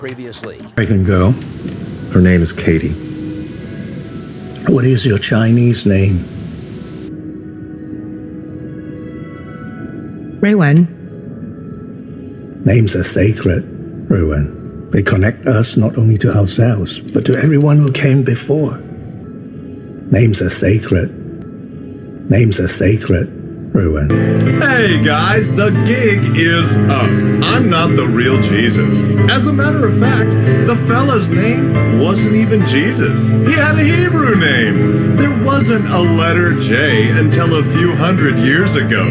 previously. American girl. Her name is Katie. What is your Chinese name? Ruin. Names are sacred, Ruin. They connect us not only to ourselves, but to everyone who came before. Names are sacred. Names are sacred, Ruin. Hey guys, the gig is up. I'm not the real Jesus. As a matter of fact, the fella's name wasn't even Jesus. He had a Hebrew name. There wasn't a letter J until a few hundred years ago.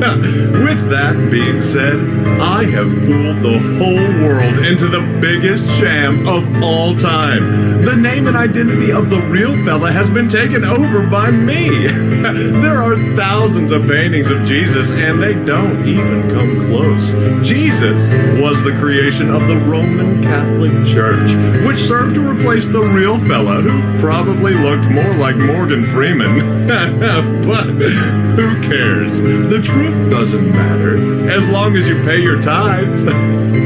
With that being said, I have fooled the whole world into the biggest sham of all time. The name and identity of the real fella has been taken over by me. There are thousands of paintings of Jesus, and they don't even come close. Jesus was the creation of the Roman Catholic Church, which served to replace the real fella, who probably looked more like Morgan Freeman. But who cares? The truth doesn't matter, as long as you pay your tithes.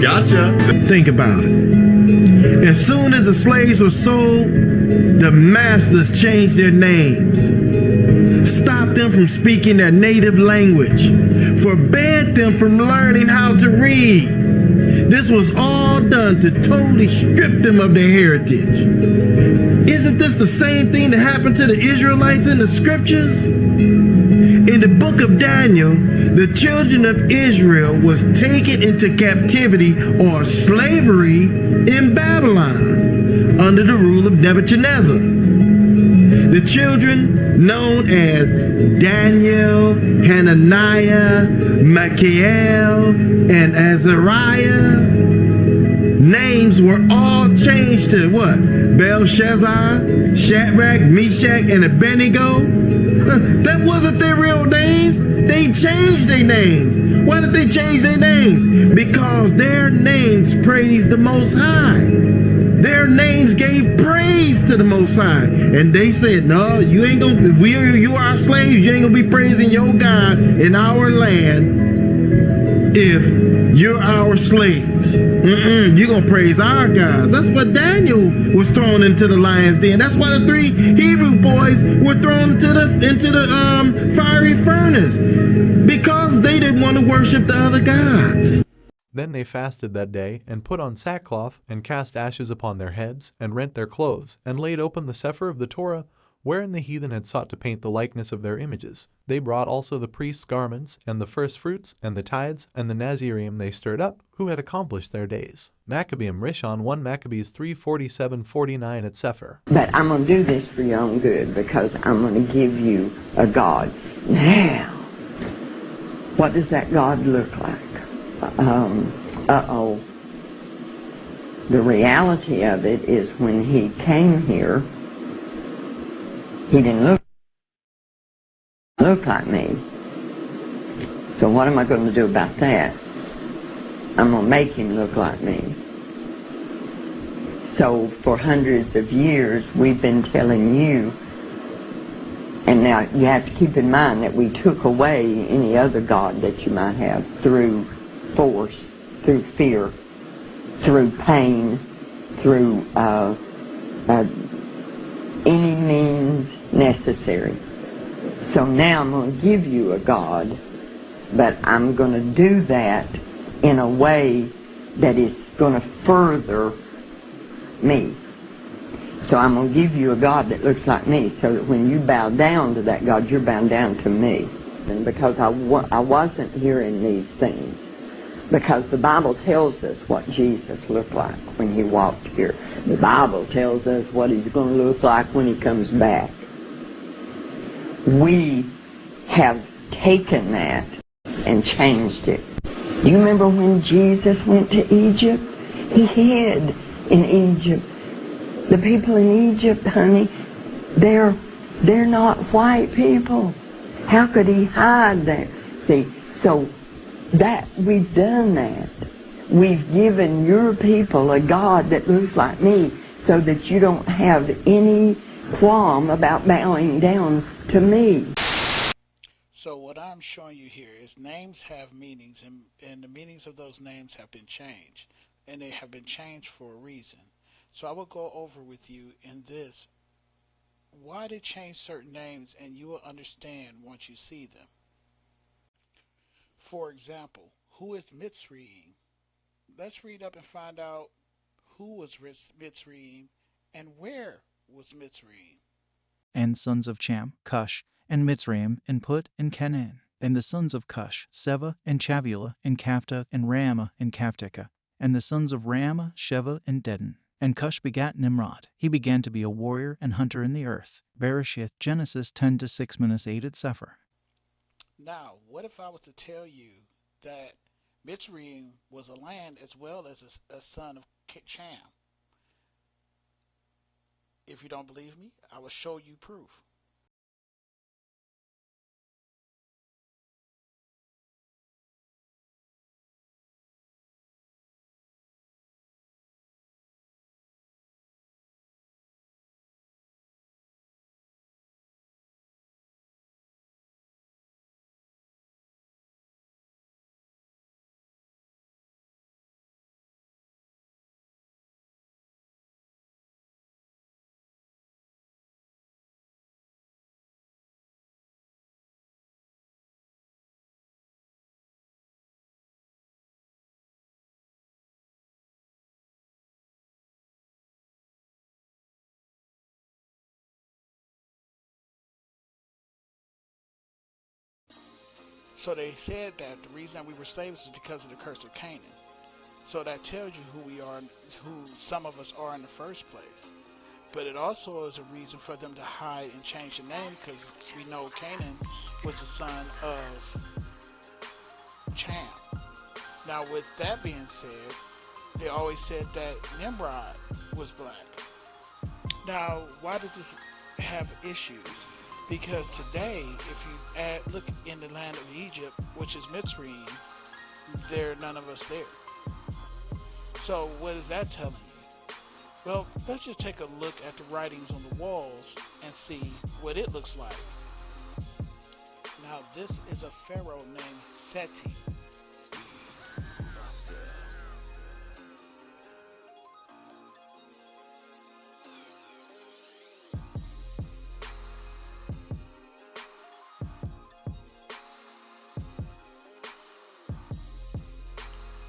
Gotcha. Think about it. As soon as the slaves were sold, the masters changed their names, stopped them from speaking their native language, forbade them from learning how to read. This was all done to totally strip them of their heritage. Isn't this the same thing that happened to the Israelites in the scriptures? In the book of Daniel, the children of Israel was taken into captivity or slavery in Babylon under the rule of Nebuchadnezzar. The children known as Daniel, Hananiah, Michael, and Azariah, names were all changed to what? Belshazzar, Shadrach, Meshach, and Abednego. That wasn't their real names. They changed their names. Why did they change their names? Because their names praised the Most High. Their names gave praise to the Most High. And they said, no, you ain't gonna, you are slaves. You ain't gonna be praising your God in our land if you're our slaves. You're gonna praise our gods. That's what Daniel was thrown into the lion's den. That's why the 3 Hebrew boys were thrown into the fiery furnace, because they didn't want to worship the other gods. Then they fasted that day, and put on sackcloth, and cast ashes upon their heads, and rent their clothes, and laid open the Sefer of the Torah, wherein the heathen had sought to paint the likeness of their images. They brought also the priest's garments, and the firstfruits, and the tithes, and the Naziraim they stirred up, who had accomplished their days. Maccabeum Rishon 1 Maccabees 3:47-49 at Sefer. But I'm going to do this for your own good, because I'm going to give you a God. Now, what does that God look like? The reality of it is, when he came here, he didn't look like me. So what am I going to do about that? I'm going to make him look like me. So for hundreds of years, we've been telling you, and now you have to keep in mind that we took away any other God that you might have through force, through fear, through pain, through any means necessary. So now I'm going to give you a God, but I'm going to do that in a way that is going to further me. So I'm going to give you a God that looks like me, so that when you bow down to that God, you're bowing down to me. And because I wasn't hearing these things, because the Bible tells us what Jesus looked like when he walked here. The Bible tells us what he's going to look like when he comes back. We have taken that and changed it. Do you remember when Jesus went to Egypt? He hid in Egypt. The people in Egypt, honey, they're not white people. How could he hide there? See, so that we've done that. We've given your people a God that looks like me, so that you don't have any qualm about bowing down to me. So what I'm showing you here is names have meanings, and the meanings of those names have been changed. and they have been changed for a reason. So I will go over with you in this why they change certain names, and you will understand once you see them. For example, who is Mitzrayim? Let's read up and find out who was Mitzrayim and where was Mitzrayim. And sons of Cham, Cush, and Mitzrayim, and Put, and Canaan. And the sons of Cush, Seva, and Chavula, and Kaphta, and Raamah, and Kaphtekah. And the sons of Raamah, Sheva, and Dedan. And Cush begat Nimrod. He began to be a warrior and hunter in the earth. Bereshith, Genesis 10-6-8 at Sefer. Now, what if I was to tell you that Mitzrayim was a land as well as a son of Cham? If you don't believe me, I will show you proof. So they said that the reason we were slaves is because of the curse of Canaan. So that tells you who we are, who some of us are in the first place. But it also is a reason for them to hide and change the name, because we know Canaan was the son of Cham. Now with that being said, they always said that Nimrod was black. Now why does this have issues? Because today, if you look in the land of Egypt, which is Mitzrayim, there are none of us there. So what is that telling you? Well, let's just take a look at the writings on the walls and see what it looks like. Now this is a pharaoh named Seti.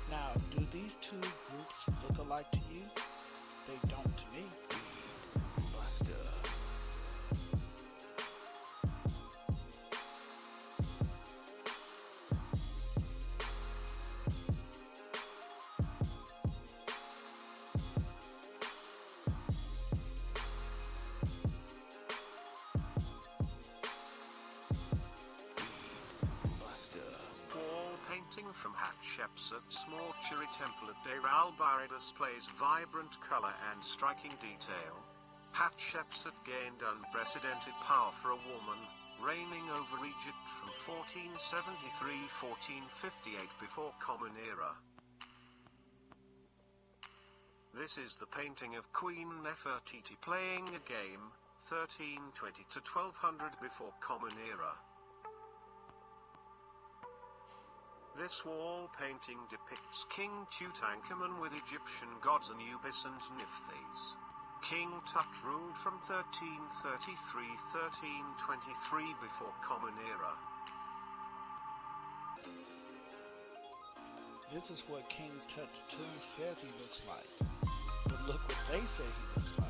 Now, do these two groups look alike to you? They don't to me. From Hatshepsut's mortuary temple at Deir al-Bahari displays vibrant color and striking detail. Hatshepsut gained unprecedented power for a woman, reigning over Egypt from 1473-1458 before Common Era. This is the painting of Queen Nefertiti playing a game, 1320 to 1200 before Common Era. This wall painting depicts King Tutankhamun with Egyptian gods Anubis and Nephthys. King Tut ruled from 1333-1323 before Common Era. This is what King Tut's tomb says he looks like. But look what they say he looks like.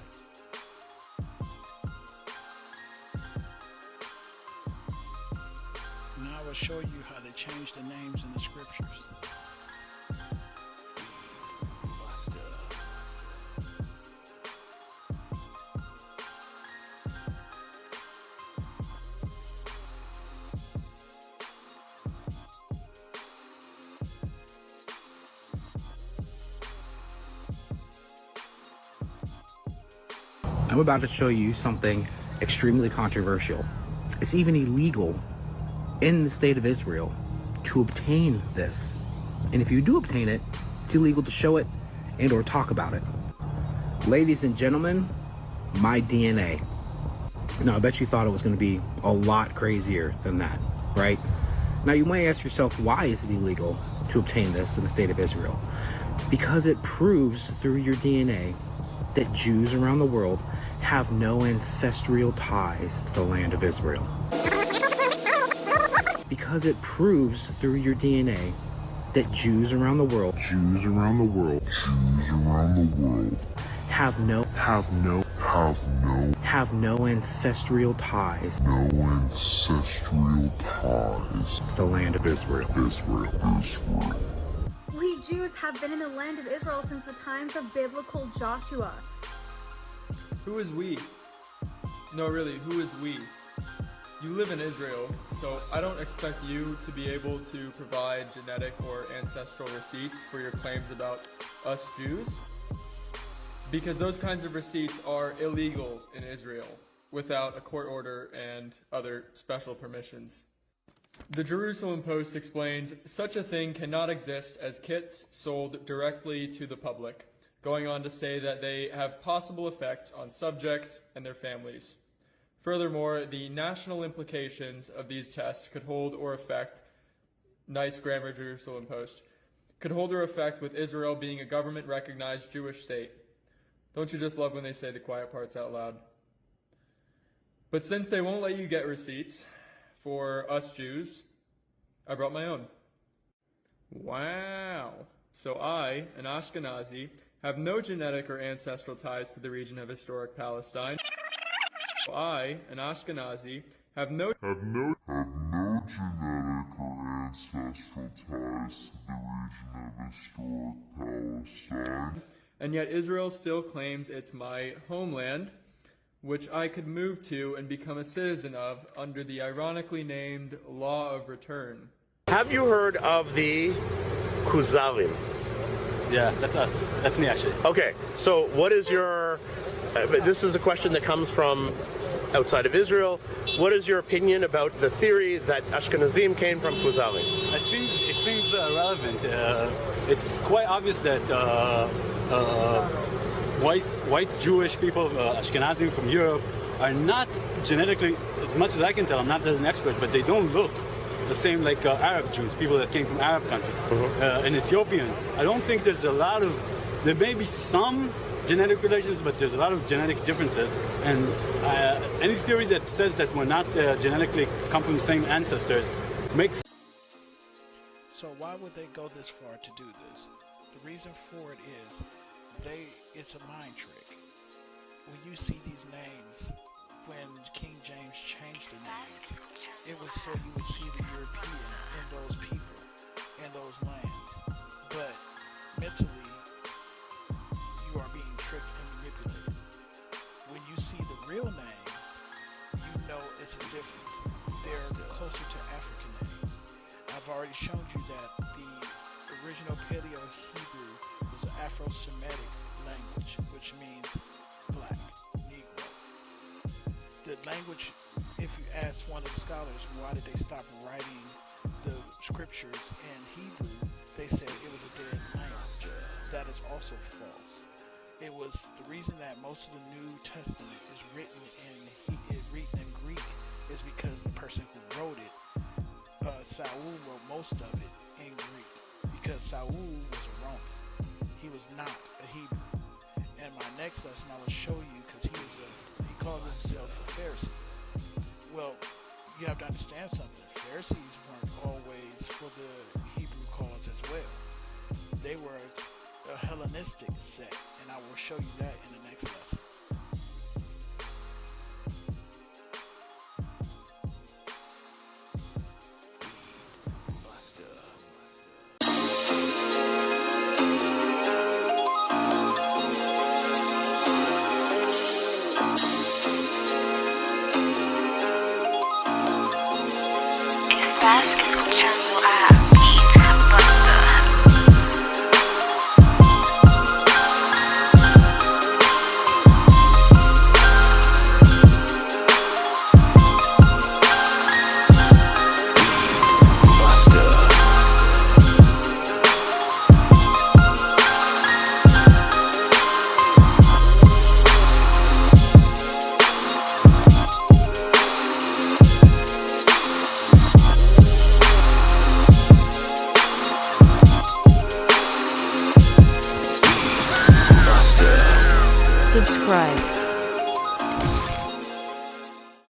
Now I will show you how they change the names in the scriptures. I'm about to show you something extremely controversial. It's even illegal in the state of Israel to obtain this. And if you do obtain it, it's illegal to show it and or talk about it. Ladies and gentlemen, my DNA. Now, I bet you thought it was going to be a lot crazier than that, right? Now, you might ask yourself, why is it illegal to obtain this in the state of Israel? because it proves through your DNA that Jews around the world have no ancestral ties to the land of Israel. Because it proves through your DNA that Jews around the world have no ancestral ties to the land of Israel. We Jews have been in the land of Israel since the times of biblical Joshua. Who is we? No, really, who is we? You live in Israel, so I don't expect you to be able to provide genetic or ancestral receipts for your claims about us Jews, because those kinds of receipts are illegal in Israel without a court order and other special permissions. The Jerusalem Post explains, such a thing cannot exist as kits sold directly to the public, going on to say that they have possible effects on subjects and their families. Furthermore, the national implications of these tests could hold or affect, nice grammar Jerusalem Post, could hold or affect with Israel being a government-recognized Jewish state. Don't you just love when they say the quiet parts out loud? But since they won't let you get receipts for us Jews, I brought my own. Wow. So I, an Ashkenazi, have no genetic or ancestral ties to the region of historic Palestine. I, an Ashkenazi, have no genetic or ancestral ties to the region of historic Palestine. And yet Israel still claims it's my homeland, which I could move to and become a citizen of under the ironically named Law of Return. Have you heard of the Kuzalim? Yeah, that's us. That's me, actually. Okay, so what is your... this is a question that comes from outside of Israel. What is your opinion about the theory that Ashkenazim came from Kuzalim? It seems relevant. It's quite obvious that white Jewish people, Ashkenazim from Europe, are not genetically, as much as I can tell, I'm not an expert, but they don't look the same like Arab Jews, people that came from Arab countries, and Ethiopians. I don't think there's a lot of, there may be some genetic relations, but there's a lot of genetic differences, and any theory that says that we're not genetically come from the same ancestors makes. So why would they go this far to do this? The reason for it is it's a mind trick. When you see these names, when King James changed the names, it was so you would see the European in those people, in those lands. But mentally, you are being tricked and manipulated. When you see the real names, you know it's a difference. They're closer to African names. I've already shown you that the original Paleo-Hebrew was an Afro-Semitic language, which means black, Negro. The language, if you ask one of the scholars why did they stop writing the scriptures in Hebrew, they said it was a dead language. That is also false. It was the reason that most of the New Testament is written in Greek is because the person who wrote it, Saul wrote most of it in Greek because Saul was a Roman. He was not a Hebrew. And my next lesson I will show you because he called himself a Pharisee. Well, you have to understand something. Pharisees weren't always for the Hebrew cause as well. They were a Hellenistic sect, and I will show you that in the next lesson. subscribe.